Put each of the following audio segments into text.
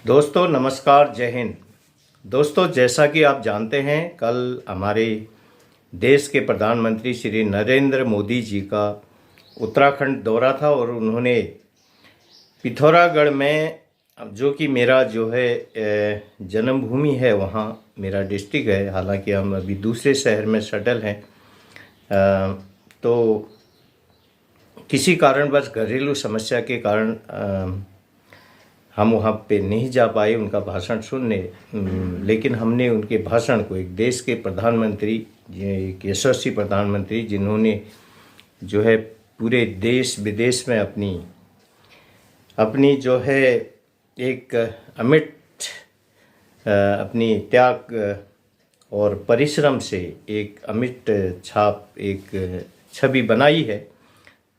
दोस्तों नमस्कार, जय हिंद। दोस्तों, जैसा कि आप जानते हैं, कल हमारे देश के प्रधानमंत्री श्री नरेंद्र मोदी जी का उत्तराखंड दौरा था और उन्होंने पिथौरागढ़ में, जो कि मेरा जन्मभूमि है, वहाँ मेरा डिस्ट्रिक्ट है। हालांकि हम अभी दूसरे शहर में सेटल हैं, तो किसी कारणवश घरेलू समस्या के कारण हम वहाँ पे नहीं जा पाए उनका भाषण सुनने। लेकिन हमने उनके भाषण को, एक देश के प्रधानमंत्री, एक यशस्वी प्रधानमंत्री जिन्होंने पूरे देश विदेश में अपनी एक अमिट अपनी त्याग और परिश्रम से एक अमिट छाप, एक छवि बनाई है।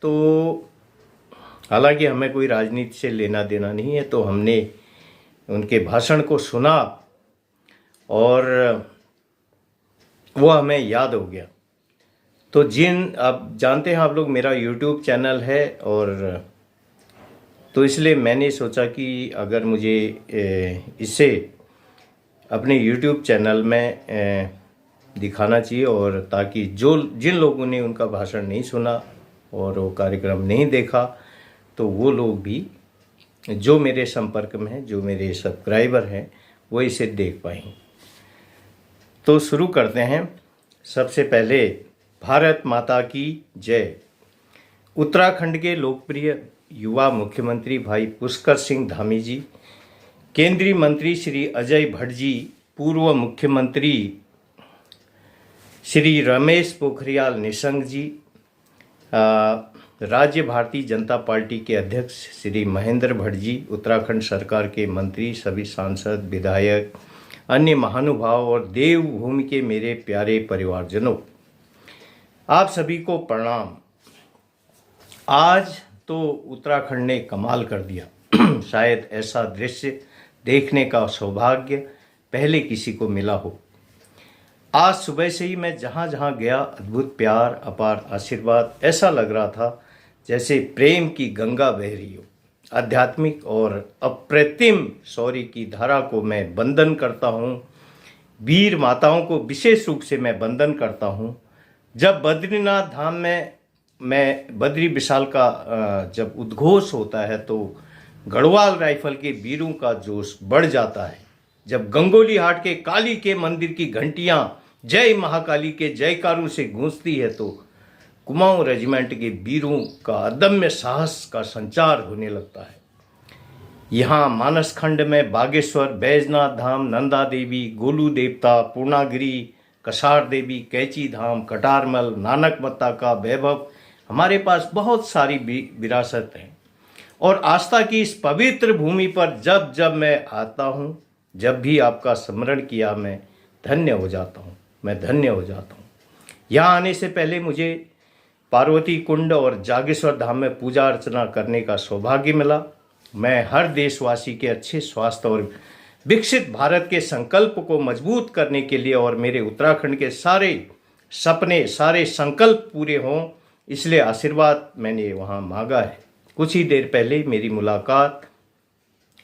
तो हालांकि हमें कोई राजनीति से लेना देना नहीं है, तो हमने उनके भाषण को सुना और वो हमें याद हो गया। तो आप जानते हैं, आप लोग, मेरा YouTube चैनल है, और तो इसलिए मैंने सोचा कि अगर मुझे इसे अपने YouTube चैनल में दिखाना चाहिए, और ताकि जिन लोगों ने उनका भाषण नहीं सुना और वो कार्यक्रम नहीं देखा, तो वो लोग भी जो मेरे संपर्क में हैं, जो मेरे सब्सक्राइबर हैं, वो इसे देख पाएंगे। तो शुरू करते हैं। सबसे पहले, भारत माता की जय। उत्तराखंड के लोकप्रिय युवा मुख्यमंत्री भाई पुष्कर सिंह धामी जी, केंद्रीय मंत्री श्री अजय भट्ट जी, पूर्व मुख्यमंत्री श्री रमेश पोखरियाल निशंक जी, राज्य भारतीय जनता पार्टी के अध्यक्ष श्री महेंद्र भट्ट जी, उत्तराखंड सरकार के मंत्री, सभी सांसद, विधायक, अन्य महानुभाव और देवभूमि के मेरे प्यारे परिवारजनों, आप सभी को प्रणाम। आज तो उत्तराखंड ने कमाल कर दिया। शायद ऐसा दृश्य देखने का सौभाग्य पहले किसी को मिला हो। आज सुबह से ही मैं जहाँ जहाँ गया, अद्भुत प्यार, अपार आशीर्वाद, ऐसा लग रहा था जैसे प्रेम की गंगा बह रही हो। आध्यात्मिक और अप्रतिम शौर्य की धारा को मैं वंदन करता हूँ। वीर माताओं को विशेष रूप से मैं वंदन करता हूँ। जब बद्रीनाथ धाम में मैं बद्री विशाल का जब उद्घोष होता है, तो गढ़वाल राइफल के वीरों का जोश बढ़ जाता है। जब गंगोली हाट के काली के मंदिर की घंटियां जय महाकाली के जयकारों से गूंजती है, तो कुमाऊं रेजिमेंट के वीरों का अदम्य साहस का संचार होने लगता है। यहाँ मानस खंड में बागेश्वर, बैजनाथ धाम, नंदा देवी, गोलू देवता, पूर्णागिरी, कसार देवी, कैची धाम, कटारमल, नानक मत्ता का वैभव, हमारे पास बहुत सारी विरासत है। और आस्था की इस पवित्र भूमि पर जब जब मैं आता हूँ, जब भी आपका स्मरण किया, मैं धन्य हो जाता हूँ, मैं धन्य हो जाता हूँ। यहाँ आने से पहले मुझे पार्वती कुंड और जागेश्वर धाम में पूजा अर्चना करने का सौभाग्य मिला। मैं हर देशवासी के अच्छे स्वास्थ्य और विकसित भारत के संकल्प को मजबूत करने के लिए, और मेरे उत्तराखंड के सारे सपने, सारे संकल्प पूरे हों, इसलिए आशीर्वाद मैंने वहाँ मांगा है। कुछ ही देर पहले मेरी मुलाकात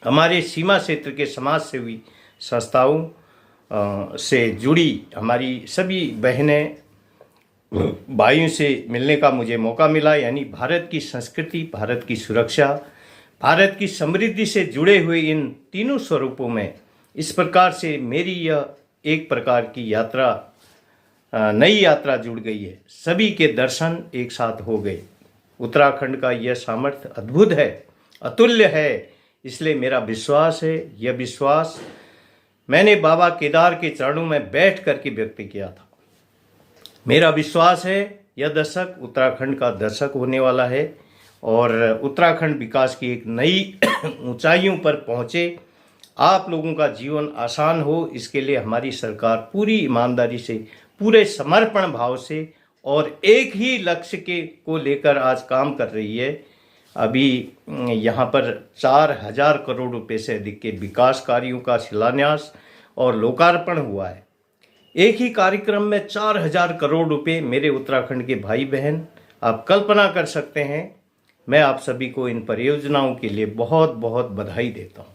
हमारे सीमा क्षेत्र के समाज सेवी संस्थाओं से जुड़ी हमारी सभी बहनें भाइयों से मिलने का मुझे मौका मिला। यानी भारत की संस्कृति, भारत की सुरक्षा, भारत की समृद्धि से जुड़े हुए इन तीनों स्वरूपों में इस प्रकार से मेरी यह एक प्रकार की यात्रा, नई यात्रा जुड़ गई है। सभी के दर्शन एक साथ हो गए। उत्तराखंड का यह सामर्थ्य अद्भुत है, अतुल्य है। इसलिए मेरा विश्वास है, यह विश्वास मैंने बाबा केदार के चरणों में बैठ करके व्यक्त किया था। मेरा विश्वास है यह दशक उत्तराखंड का दशक होने वाला है, और उत्तराखंड विकास की एक नई ऊंचाइयों पर पहुंचे। आप लोगों का जीवन आसान हो, इसके लिए हमारी सरकार पूरी ईमानदारी से, पूरे समर्पण भाव से और एक ही लक्ष्य को लेकर आज काम कर रही है। अभी यहाँ पर 4000 करोड़ रुपए से अधिक के विकास कार्यों का शिलान्यास और लोकार्पण हुआ है। एक ही कार्यक्रम में 4000 करोड़ रुपए। मेरे उत्तराखंड के भाई बहन, आप कल्पना कर सकते हैं। मैं आप सभी को इन परियोजनाओं के लिए बहुत बहुत बधाई देता हूँ।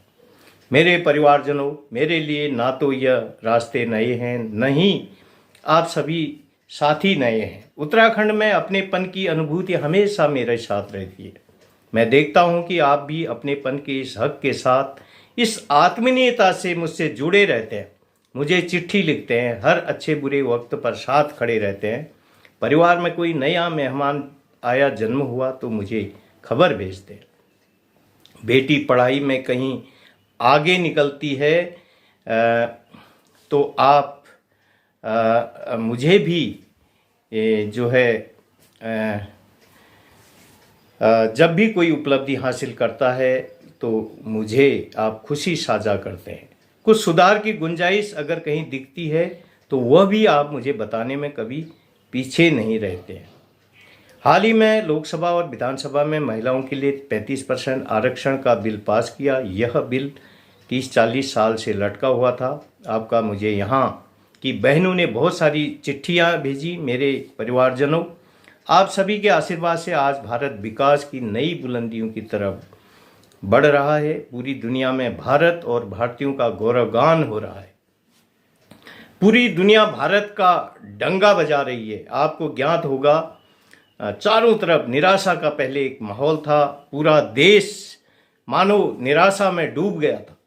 मेरे परिवारजनों, मेरे लिए ना तो यह रास्ते नए हैं, न ही आप सभी साथी नए हैं। उत्तराखंड में अपनेपन की अनुभूति हमेशा मेरे साथ रहती है। मैं देखता हूं कि आप भी अपनेपन के इस हक के साथ, इस आत्मीयता से मुझसे जुड़े रहते हैं। मुझे चिट्ठी लिखते हैं, हर अच्छे बुरे वक्त पर साथ खड़े रहते हैं। परिवार में कोई नया मेहमान आया, जन्म हुआ तो मुझे खबर भेजते हैं। बेटी पढ़ाई में कहीं आगे निकलती है तो आप मुझे भी जो है जब भी कोई उपलब्धि हासिल करता है तो मुझे आप खुशी साझा करते हैं। कुछ सुधार की गुंजाइश अगर कहीं दिखती है तो वह भी आप मुझे बताने में कभी पीछे नहीं रहते हैं। हाल ही में लोकसभा और विधानसभा में महिलाओं के लिए 35% आरक्षण का बिल पास किया। यह बिल 30-40 साल से लटका हुआ था। आपका मुझे यहाँ की बहनों ने बहुत सारी चिट्ठियाँ भेजी। मेरे परिवारजनों, आप सभी के आशीर्वाद से आज भारत विकास की नई बुलंदियों की तरफ बढ़ रहा है। पूरी दुनिया में भारत और भारतीयों का गौरवगान हो रहा है। पूरी दुनिया भारत का डंका बजा रही है। आपको ज्ञात होगा, चारों तरफ निराशा का पहले एक माहौल था। पूरा देश मानो निराशा में डूब गया था।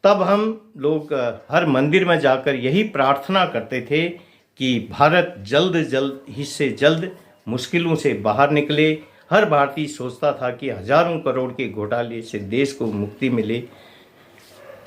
तब हम लोग हर मंदिर में जाकर यही प्रार्थना करते थे कि भारत जल्द मुश्किलों से बाहर निकले। हर भारतीय सोचता था कि हजारों करोड़ के घोटाले से देश को मुक्ति मिले।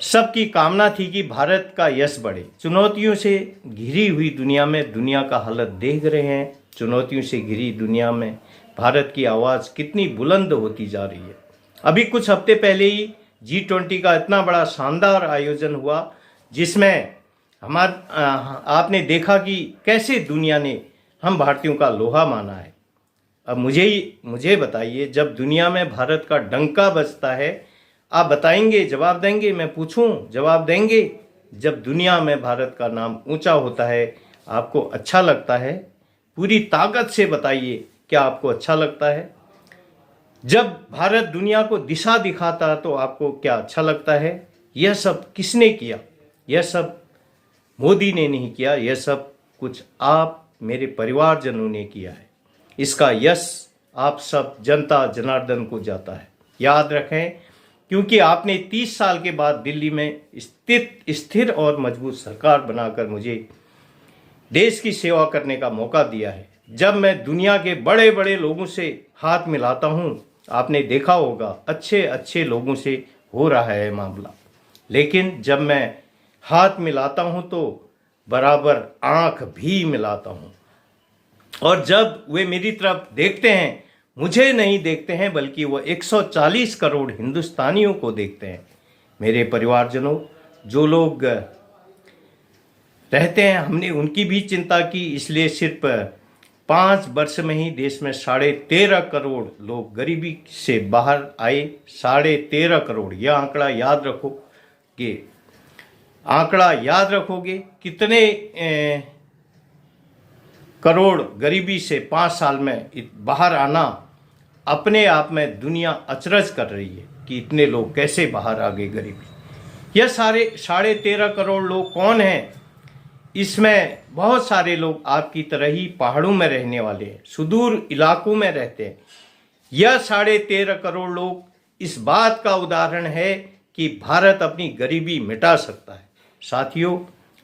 सबकी कामना थी कि भारत का यश बढ़े। चुनौतियों से घिरी हुई दुनिया में दुनिया का हालत देख रहे हैं। चुनौतियों से घिरी दुनिया में भारत की आवाज़ कितनी बुलंद होती जा रही है। अभी कुछ हफ्ते पहले ही G20 का इतना बड़ा शानदार आयोजन हुआ, जिसमें आपने देखा कि कैसे दुनिया ने हम भारतीयों का लोहा माना है। अब मुझे बताइए, जब दुनिया में भारत का डंका बजता है, आप बताएंगे, जवाब देंगे? मैं पूछूं, जवाब देंगे? जब दुनिया में भारत का नाम ऊंचा होता है, आपको अच्छा लगता है? पूरी ताकत से बताइए, क्या आपको अच्छा लगता है? जब भारत दुनिया को दिशा दिखाता तो आपको क्या अच्छा लगता है? यह सब किसने किया? यह सब मोदी ने नहीं किया, यह सब कुछ आप मेरे परिवारजनों ने किया है। इसका यश आप सब जनता जनार्दन को जाता है। याद रखें, क्योंकि आपने 30 साल के बाद दिल्ली में स्थिर और मजबूत सरकार बनाकर मुझे देश की सेवा करने का मौका दिया है। जब मैं दुनिया के बड़े बड़े लोगों से हाथ मिलाता हूँ, आपने देखा होगा अच्छे लोगों से हो रहा है मामला, लेकिन जब मैं हाथ मिलाता हूँ तो बराबर आंख भी मिलाता हूँ। और जब वे मेरी तरफ देखते हैं, मुझे नहीं देखते हैं, बल्कि वो 140 करोड़ हिंदुस्तानियों को देखते हैं। मेरे परिवारजनों, जो लोग रहते हैं, हमने उनकी भी चिंता की। इसलिए सिर्फ 5 वर्ष में ही देश में 13.5 करोड़ लोग गरीबी से बाहर आए। 13.5 करोड़, यह आंकड़ा याद रखोगे। आंकड़ा याद रखोगे, कितने करोड़ गरीबी से 5 साल में बाहर आना, अपने आप में दुनिया अचरज कर रही है कि इतने लोग कैसे बाहर आ गए गरीबी। यह 13.5 करोड़ लोग कौन हैं? इसमें बहुत सारे लोग आपकी तरह ही पहाड़ों में रहने वाले हैं, सुदूर इलाकों में रहते हैं। यह 13.5 करोड़ लोग इस बात का उदाहरण है कि भारत अपनी गरीबी मिटा सकता है। साथियों,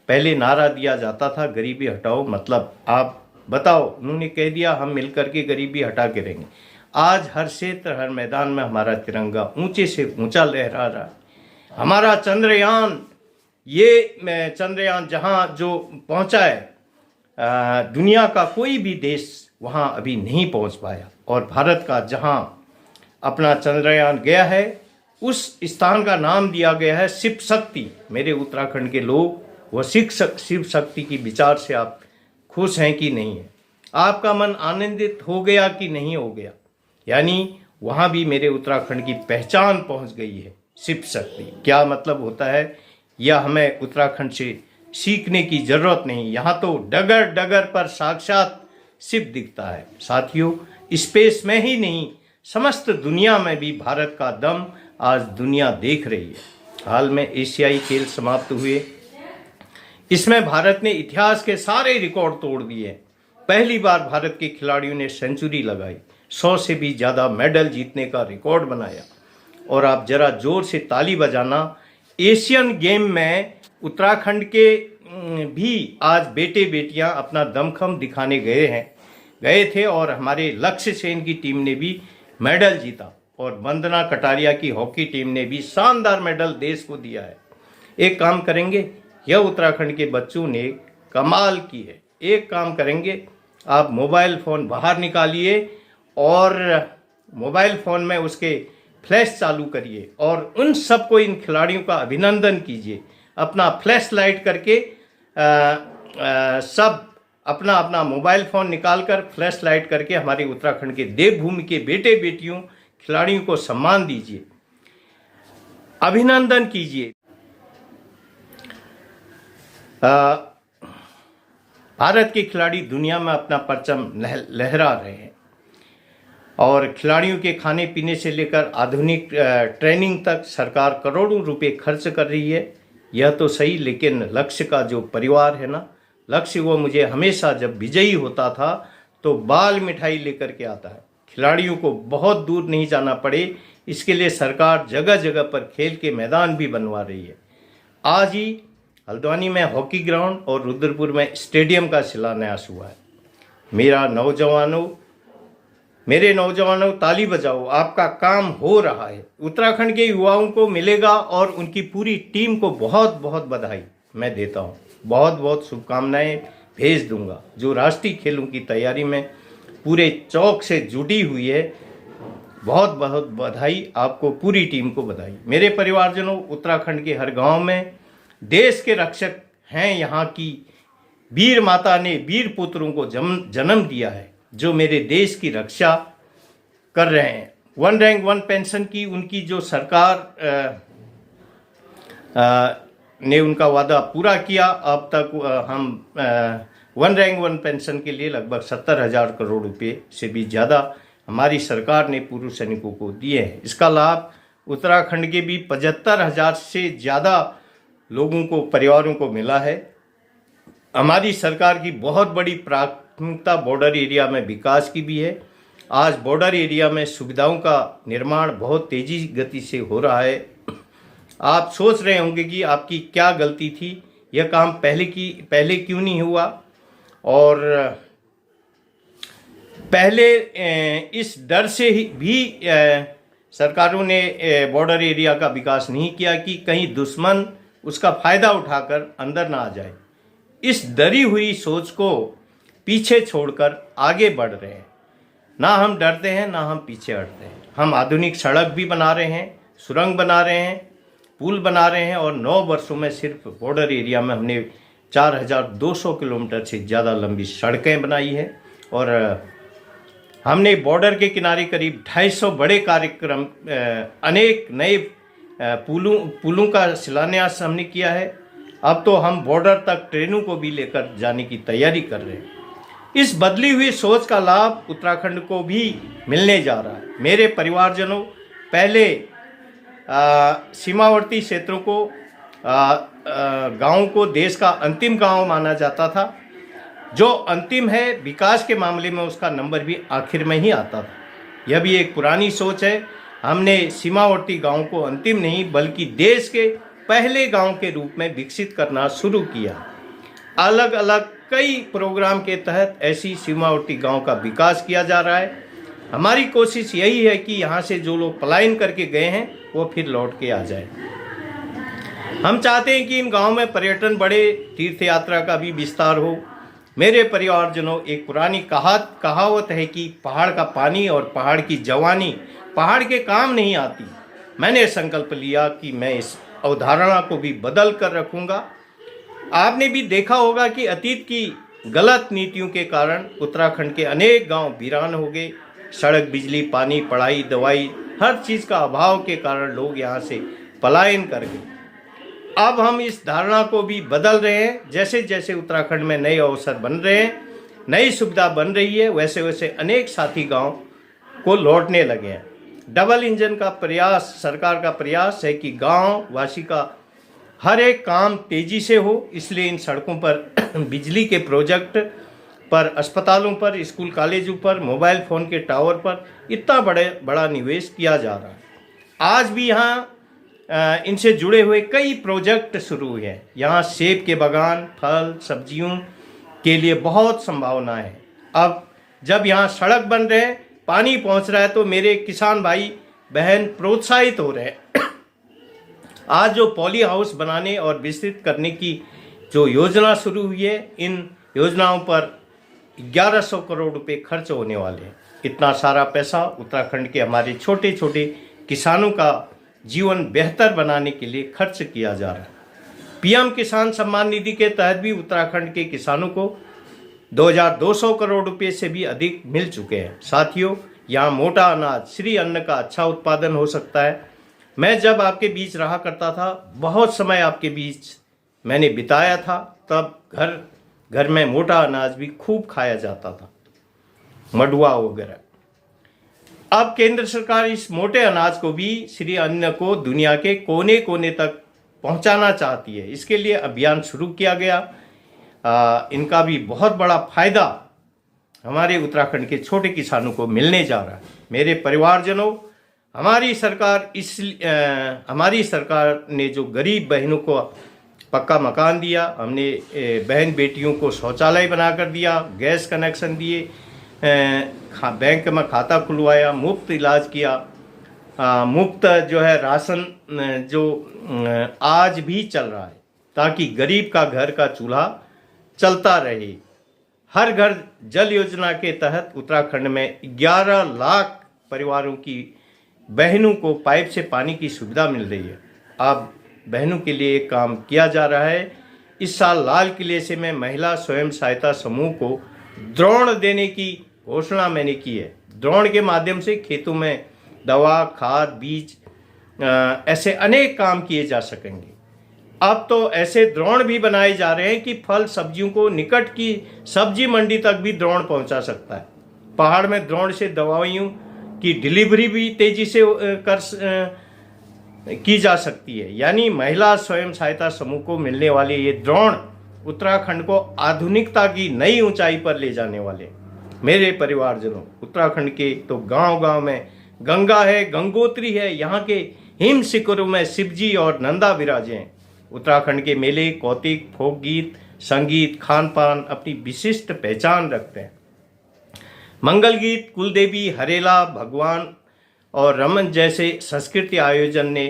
पहले नारा दिया जाता था गरीबी हटाओ, मतलब आप बताओ, उन्होंने कह दिया हम मिलकर के गरीबी हटा के रहेंगे। आज हर क्षेत्र, हर मैदान में हमारा तिरंगा ऊंचे से ऊंचा लहरा रहा है। हमारा चंद्रयान, ये चंद्रयान जहाँ जो पहुँचा है, दुनिया का कोई भी देश वहाँ अभी नहीं पहुँच पाया। और भारत का जहाँ अपना चंद्रयान गया है, उस स्थान का नाम दिया गया है शिव शक्ति। मेरे उत्तराखंड के लोग, वह शिव शक्ति की विचार से आप खुश हैं कि नहीं है? आपका मन आनंदित हो गया कि नहीं हो गया? यानी वहाँ भी मेरे उत्तराखंड की पहचान पहुँच गई है, शिव शक्ति। क्या मतलब होता है, यह हमें उत्तराखंड से सीखने की जरूरत नहीं। यहाँ तो डगर डगर पर साक्षात शिव दिखता है। साथियों, स्पेस में ही नहीं, समस्त दुनिया में भी भारत का दम आज दुनिया देख रही है। हाल में एशियाई खेल समाप्त हुए। इसमें भारत ने इतिहास के सारे रिकॉर्ड तोड़ दिए। पहली बार भारत के खिलाड़ियों ने सेंचुरी लगाई, 100 से भी ज़्यादा मेडल जीतने का रिकॉर्ड बनाया। और आप जरा जोर से ताली बजाना। एशियन गेम में उत्तराखंड के भी आज बेटे बेटियां अपना दमखम दिखाने गए थे और हमारे लक्ष्य सेन की टीम ने भी मेडल जीता और वंदना कटारिया की हॉकी टीम ने भी शानदार मेडल देश को दिया है। एक काम करेंगे, यह उत्तराखंड के बच्चों ने कमाल की है। एक काम करेंगे, आप मोबाइल फ़ोन बाहर निकालिए और मोबाइल फ़ोन में उसके फ्लैश चालू करिए और उन सबको, इन खिलाड़ियों का अभिनंदन कीजिए। अपना फ्लैश लाइट करके सब अपना अपना मोबाइल फ़ोन निकालकर फ्लैश लाइट करके हमारे उत्तराखंड के देवभूमि के बेटे बेटियों खिलाड़ियों को सम्मान दीजिए, अभिनंदन कीजिए। भारत के खिलाड़ी दुनिया में अपना परचम लहरा रहे हैं और खिलाड़ियों के खाने पीने से लेकर आधुनिक ट्रेनिंग तक सरकार करोड़ों रुपए खर्च कर रही है। यह तो सही, लेकिन लक्ष्य का जो परिवार है ना, लक्ष्य वो मुझे हमेशा जब विजयी होता था तो बाल मिठाई लेकर के आता है। खिलाड़ियों को बहुत दूर नहीं जाना पड़े, इसके लिए सरकार जगह जगह पर खेल के मैदान भी बनवा रही है। आज ही हल्द्वानी में हॉकी ग्राउंड और रुद्रपुर में स्टेडियम का शिलान्यास हुआ है। मेरे नौजवानों ताली बजाओ, आपका काम हो रहा है। उत्तराखंड के युवाओं को मिलेगा और उनकी पूरी टीम को बहुत बहुत बधाई मैं देता हूँ। बहुत बहुत शुभकामनाएं भेज दूंगा जो राष्ट्रीय खेलों की तैयारी में पूरे चौक से जुटी हुई है। बहुत बहुत बधाई आपको, पूरी टीम को बधाई। मेरे परिवारजनों, उत्तराखंड के हर गांव में देश के रक्षक हैं। यहाँ की वीर माता ने वीर पुत्रों को जन्म दिया है जो मेरे देश की रक्षा कर रहे हैं। 1 रैंक 1 पेंशन की उनकी जो सरकार ने उनका वादा पूरा किया। अब तक हम 1 रैंक 1 पेंशन के लिए लगभग 70,000 करोड़ रुपए से भी ज़्यादा हमारी सरकार ने पूर्व सैनिकों को दिए हैं। इसका लाभ उत्तराखंड के भी 75,000 से ज़्यादा लोगों को, परिवारों को मिला है। हमारी सरकार की बहुत बड़ी प्राथमिकता बॉर्डर एरिया में विकास की भी है। आज बॉर्डर एरिया में सुविधाओं का निर्माण बहुत तेजी गति से हो रहा है। आप सोच रहे होंगे कि आपकी क्या गलती थी, यह काम पहले क्यों नहीं हुआ। और पहले इस डर से भी सरकारों ने बॉर्डर एरिया का विकास नहीं किया कि कहीं दुश्मन उसका फायदा उठाकर अंदर ना आ जाए। इस डरी हुई सोच को पीछे छोड़कर आगे बढ़ रहे हैं। ना हम डरते हैं, ना हम पीछे हटते हैं। हम आधुनिक सड़क भी बना रहे हैं, सुरंग बना रहे हैं, पुल बना रहे हैं और 9 वर्षों में सिर्फ बॉर्डर एरिया में हमने 4,200 किलोमीटर से ज़्यादा लंबी सड़कें बनाई है। और हमने बॉर्डर के किनारे करीब 250 बड़े कार्यक्रम, अनेक नए पुलों का शिलान्यास हमने किया है। अब तो हम बॉर्डर तक ट्रेनों को भी लेकर जाने की तैयारी कर रहे हैं। इस बदली हुई सोच का लाभ उत्तराखंड को भी मिलने जा रहा है। मेरे परिवारजनों, पहले सीमावर्ती क्षेत्रों को, गाँव को देश का अंतिम गांव माना जाता था। जो अंतिम है विकास के मामले में, उसका नंबर भी आखिर में ही आता था। यह भी एक पुरानी सोच है। हमने सीमावर्ती गांव को अंतिम नहीं बल्कि देश के पहले गांव के रूप में विकसित करना शुरू किया। अलग अलग कई प्रोग्राम के तहत ऐसी सीमावर्ती गांव का विकास किया जा रहा है। हमारी कोशिश यही है कि यहाँ से जो लोग पलायन करके गए हैं वो फिर लौट के आ जाए। हम चाहते हैं कि इन गाँव में पर्यटन बढ़े, तीर्थ यात्रा का भी विस्तार हो। मेरे परिवारजनों, एक पुरानी कहावत है कि पहाड़ का पानी और पहाड़ की जवानी पहाड़ के काम नहीं आती। मैंने संकल्प लिया कि मैं इस अवधारणा को भी बदल कर रखूँगा। आपने भी देखा होगा कि अतीत की गलत नीतियों के कारण उत्तराखंड के अनेक गांव वीरान हो गए। सड़क, बिजली, पानी, पढ़ाई, दवाई, हर चीज़ का अभाव के कारण लोग यहाँ से पलायन कर गए। अब हम इस धारणा को भी बदल रहे हैं। जैसे जैसे उत्तराखंड में नए अवसर बन रहे हैं, नई सुविधा बन रही है, वैसे वैसे अनेक साथी गांव को लौटने लगे हैं। डबल इंजन का प्रयास, सरकार का प्रयास है कि गांव वासी का हर एक काम तेजी से हो। इसलिए इन सड़कों पर बिजली के प्रोजेक्ट पर, अस्पतालों पर, स्कूल कॉलेजों पर, मोबाइल फ़ोन के टावर पर इतना बड़ा निवेश किया जा रहा है। आज भी यहाँ इनसे जुड़े हुए कई प्रोजेक्ट शुरू हुए हैं। यहाँ सेब के बागान, फल सब्जियों के लिए बहुत संभावना है। अब जब यहाँ सड़क बन रहे हैं, पानी पहुँच रहा है, तो मेरे किसान भाई बहन प्रोत्साहित हो रहे हैं। आज जो पॉली हाउस बनाने और विस्तृत करने की जो योजना शुरू हुई है, इन योजनाओं पर 1100 करोड़ रुपए खर्च होने वाले हैं। इतना सारा पैसा उत्तराखंड के हमारे छोटे छोटे किसानों का जीवन बेहतर बनाने के लिए खर्च किया जा रहा है। पीएम किसान सम्मान निधि के तहत भी उत्तराखंड के किसानों को 2200 करोड़ रुपए से भी अधिक मिल चुके हैं। साथियों, यहाँ मोटा अनाज, श्री अन्न का अच्छा उत्पादन हो सकता है। मैं जब आपके बीच रहा करता था, बहुत समय आपके बीच मैंने बिताया था, तब घर में मोटा अनाज भी खूब खाया जाता था, मडुआ वगैरह। अब केंद्र सरकार इस मोटे अनाज को भी, श्री अन्न को, दुनिया के कोने कोने तक पहुंचाना चाहती है। इसके लिए अभियान शुरू किया गया। इनका भी बहुत बड़ा फायदा हमारे उत्तराखंड के छोटे किसानों को मिलने जा रहा है। मेरे परिवारजनों, हमारी सरकार ने जो गरीब बहनों को पक्का मकान दिया, हमने बहन बेटियों को शौचालय बनाकर दिया, गैस कनेक्शन दिए, बैंक में खाता खुलवाया, मुफ्त इलाज किया, मुफ्त जो है राशन जो आज भी चल रहा है, ताकि गरीब का घर का चूल्हा चलता रहे। हर घर जल योजना के तहत उत्तराखंड में 11 लाख परिवारों की बहनों को पाइप से पानी की सुविधा मिल रही है। अब बहनों के लिए एक काम किया जा रहा है। इस साल लाल किले से मैं महिला स्वयं सहायता समूह को ड्रोन देने की घोषणा मैंने की है। ड्रोन के माध्यम से खेतों में दवा, खाद, बीज, ऐसे अनेक काम किए जा सकेंगे। अब तो ऐसे ड्रोन भी बनाए जा रहे हैं कि फल सब्जियों को निकट की सब्जी मंडी तक भी ड्रोन पहुंचा सकता है। पहाड़ में ड्रोन से दवाइयों की डिलीवरी भी तेजी से की जा सकती है। यानी महिला स्वयं सहायता समूह को मिलने वाले ये ड्रोन उत्तराखंड को आधुनिकता की नई ऊंचाई पर ले जाने वाले। मेरे परिवारजनों, उत्तराखंड के तो गांव-गांव में गंगा है, गंगोत्री है। यहाँ के हिम शिखरों में शिवजी और नंदा विराजे हैं। उत्तराखंड के मेले, कौतिक, फोक गीत, संगीत, खान पान अपनी विशिष्ट पहचान रखते हैं। मंगल गीत, कुलदेवी, हरेला, भगवान और रमन जैसे संस्कृति आयोजन ने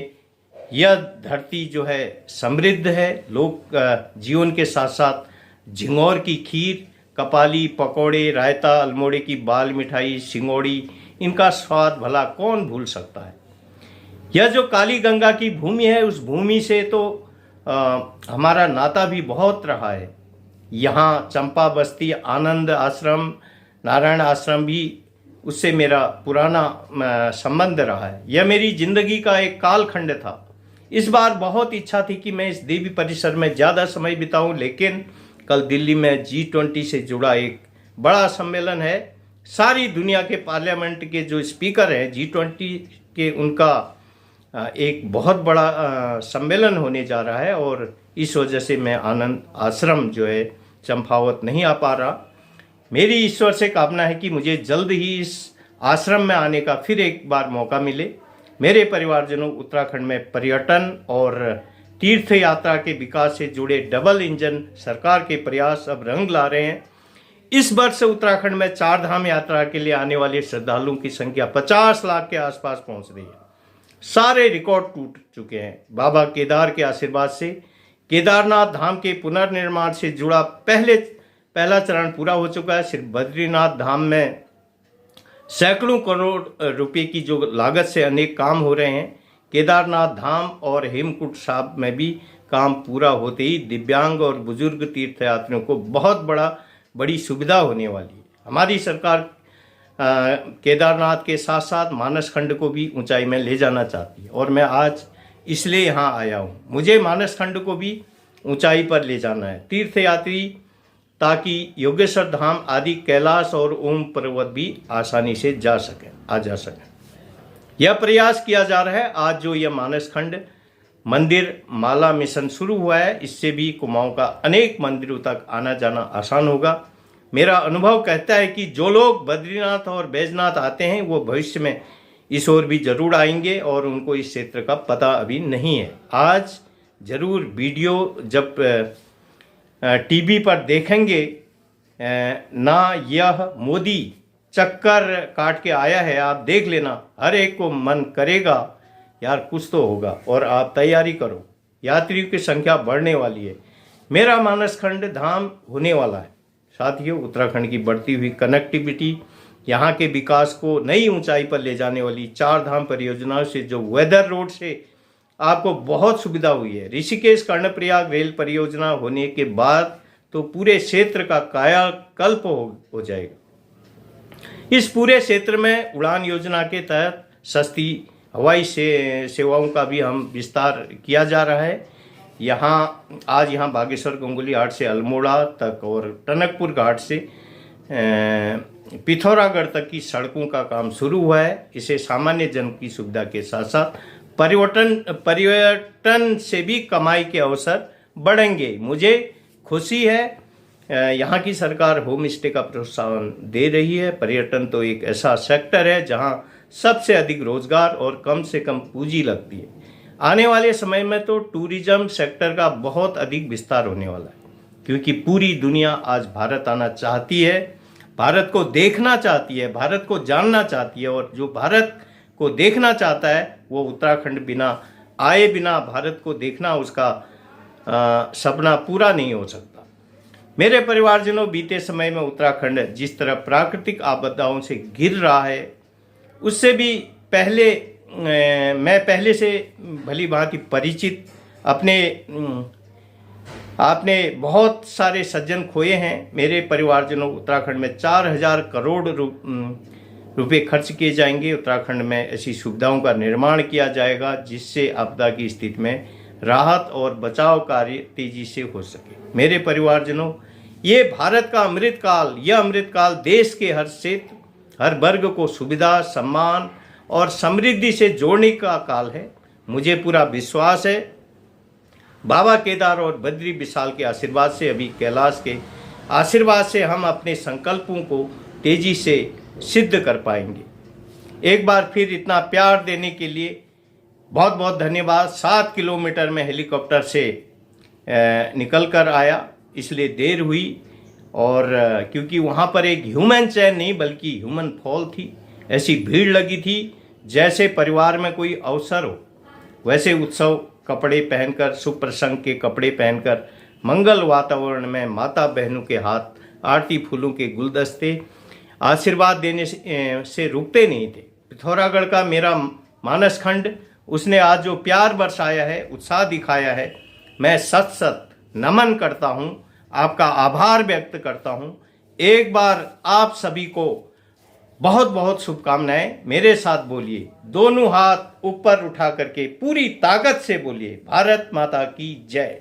यह धरती जो है समृद्ध है। लोग जीवन के साथ साथ झिंगोर की खीर, कपाली, पकौड़े, रायता, अल्मोड़े की बाल मिठाई, सिंगोड़ी, इनका स्वाद भला कौन भूल सकता है। यह जो काली गंगा की भूमि है, उस भूमि से तो हमारा नाता भी बहुत रहा है। यहाँ चंपा बस्ती, आनंद आश्रम, नारायण आश्रम भी, उससे मेरा पुराना संबंध रहा है। यह मेरी जिंदगी का एक कालखंड था। इस बार बहुत इच्छा थी कि मैं इस देवी परिसर में ज़्यादा समय बिताऊं, लेकिन कल दिल्ली में G20 से जुड़ा एक बड़ा सम्मेलन है। सारी दुनिया के पार्लियामेंट के जो स्पीकर हैं G20 के, उनका एक बहुत बड़ा सम्मेलन होने जा रहा है और इस वजह से मैं आनंद आश्रम जो है चंपावत नहीं आ पा रहा। मेरी ईश्वर से कामना है कि मुझे जल्द ही इस आश्रम में आने का फिर एक बार मौका मिले। मेरे परिवारजनों, उत्तराखंड में पर्यटन और तीर्थ यात्रा के विकास से जुड़े डबल इंजन सरकार के प्रयास अब रंग ला रहे हैं। इस वर्ष उत्तराखंड में 4 धाम यात्रा के लिए आने वाले श्रद्धालुओं की संख्या 50 लाख के आसपास पहुंच रही है। सारे रिकॉर्ड टूट चुके हैं। बाबा केदार के आशीर्वाद से केदारनाथ धाम के पुनर्निर्माण से जुड़ा पहला चरण पूरा हो चुका है। सिर्फ बद्रीनाथ धाम में सैकड़ों करोड़ रुपए की जो लागत से अनेक काम हो रहे हैं। केदारनाथ धाम और हेमकुंड साहिब में भी काम पूरा होते ही दिव्यांग और बुजुर्ग तीर्थयात्रियों को बहुत बड़ी सुविधा होने वाली है। हमारी सरकार केदारनाथ के साथ साथ मानस खंड को भी ऊंचाई में ले जाना चाहती है और मैं आज इसलिए यहाँ आया हूँ। मुझे मानस खंड को भी ऊंचाई पर ले जाना है। तीर्थयात्री ताकि योगेश्वर धाम आदि कैलाश और ओम पर्वत भी आसानी से आ जा सकें। यह प्रयास किया जा रहा है। आज जो यह मानस खंड मंदिर माला मिशन शुरू हुआ है, इससे भी कुमाऊं का अनेक मंदिरों तक आना जाना आसान होगा। मेरा अनुभव कहता है कि जो लोग बद्रीनाथ और बैजनाथ आते हैं वो भविष्य में इस ओर भी जरूर आएंगे और उनको इस क्षेत्र का पता अभी नहीं है। आज जरूर वीडियो जब टीवी पर देखेंगे ना, यह मोदी चक्कर काट के आया है, आप देख लेना, हर एक को मन करेगा यार कुछ तो होगा, और आप तैयारी करो। यात्रियों की संख्या बढ़ने वाली है। मेरा मानस खंड धाम होने वाला है। साथियों, उत्तराखंड की बढ़ती हुई कनेक्टिविटी, यहाँ के विकास को नई ऊंचाई पर ले जाने वाली 4 धाम परियोजनाओं से जो वेदर रोड से आपको बहुत सुविधा हुई है, ऋषिकेश कर्णप्रयाग रेल परियोजना होने के बाद तो पूरे क्षेत्र का कायाकल्प हो जाएगा। इस पूरे क्षेत्र में उड़ान योजना के तहत सस्ती हवाई सेवाओं का भी हम विस्तार किया जा रहा है। यहाँ बागेश्वर गंगोली घाट से अल्मोड़ा तक और टनकपुर घाट से पिथौरागढ़ तक की सड़कों का काम शुरू हुआ है। इसे सामान्य जन की सुविधा के साथ साथ पर्यटन से भी कमाई के अवसर बढ़ेंगे। मुझे खुशी है, यहाँ की सरकार होम स्टे का प्रोत्साहन दे रही है। पर्यटन तो एक ऐसा सेक्टर है जहाँ सबसे अधिक रोजगार और कम से कम पूंजी लगती है। आने वाले समय में तो टूरिज्म सेक्टर का बहुत अधिक विस्तार होने वाला है, क्योंकि पूरी दुनिया आज भारत आना चाहती है, भारत को देखना चाहती है, भारत को जानना चाहती है। और जो भारत को देखना चाहता है वो उत्तराखंड बिना भारत को देखना, उसका सपना पूरा नहीं हो सकता। मेरे परिवारजनों, बीते समय में उत्तराखंड जिस तरह प्राकृतिक आपदाओं से घिर रहा है, उससे भी मैं पहले से भली भांति परिचित। आपने बहुत सारे सज्जन खोए हैं। मेरे परिवारजनों, उत्तराखंड में 4,000 करोड़ रुपए खर्च किए जाएंगे। उत्तराखंड में ऐसी सुविधाओं का निर्माण किया जाएगा जिससे आपदा की स्थिति में राहत और बचाव कार्य तेजी से हो सके। मेरे परिवारजनों, ये भारत का अमृतकाल, यह अमृतकाल देश के हर क्षेत्र, हर वर्ग को सुविधा, सम्मान और समृद्धि से जोड़ने का काल है। मुझे पूरा विश्वास है बाबा केदार और बद्री विशाल के आशीर्वाद से, अभी कैलाश के आशीर्वाद से हम अपने संकल्पों को तेजी से सिद्ध कर पाएंगे। एक बार फिर इतना प्यार देने के लिए बहुत बहुत धन्यवाद। 7 किलोमीटर में हेलीकॉप्टर से निकल कर आया, इसलिए देर हुई, और क्योंकि वहाँ पर एक ह्यूमन चैन नहीं बल्कि ह्यूमन फॉल थी। ऐसी भीड़ लगी थी जैसे परिवार में कोई अवसर हो। वैसे उत्सव कपड़े पहनकर, शुभ प्रसंग के कपड़े पहनकर, मंगल वातावरण में माता बहनों के हाथ आरती फूलों के गुलदस्ते आशीर्वाद देने से रुकते नहीं थे। पिथौरागढ़ का मेरा मानस खंड, उसने आज जो प्यार बरसाया है, उत्साह दिखाया है, मैं सत सत नमन करता हूँ, आपका आभार व्यक्त करता हूँ। एक बार आप सभी को बहुत बहुत शुभकामनाएं। मेरे साथ बोलिए, दोनों हाथ ऊपर उठा करके पूरी ताकत से बोलिए, भारत माता की जय।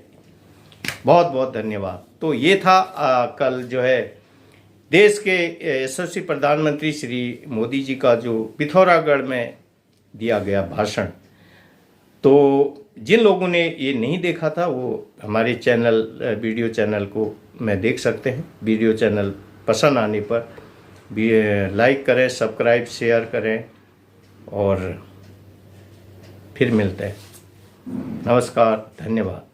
बहुत बहुत धन्यवाद। तो ये था कल जो है देश के यशस्वी प्रधानमंत्री श्री मोदी जी का जो पिथौरागढ़ में दिया गया भाषण। तो जिन लोगों ने ये नहीं देखा था वो हमारे चैनल, वीडियो चैनल को में देख सकते हैं। वीडियो चैनल पसंद आने पर भी लाइक करें, सब्सक्राइब, शेयर करें, और फिर मिलते हैं। नमस्कार, धन्यवाद।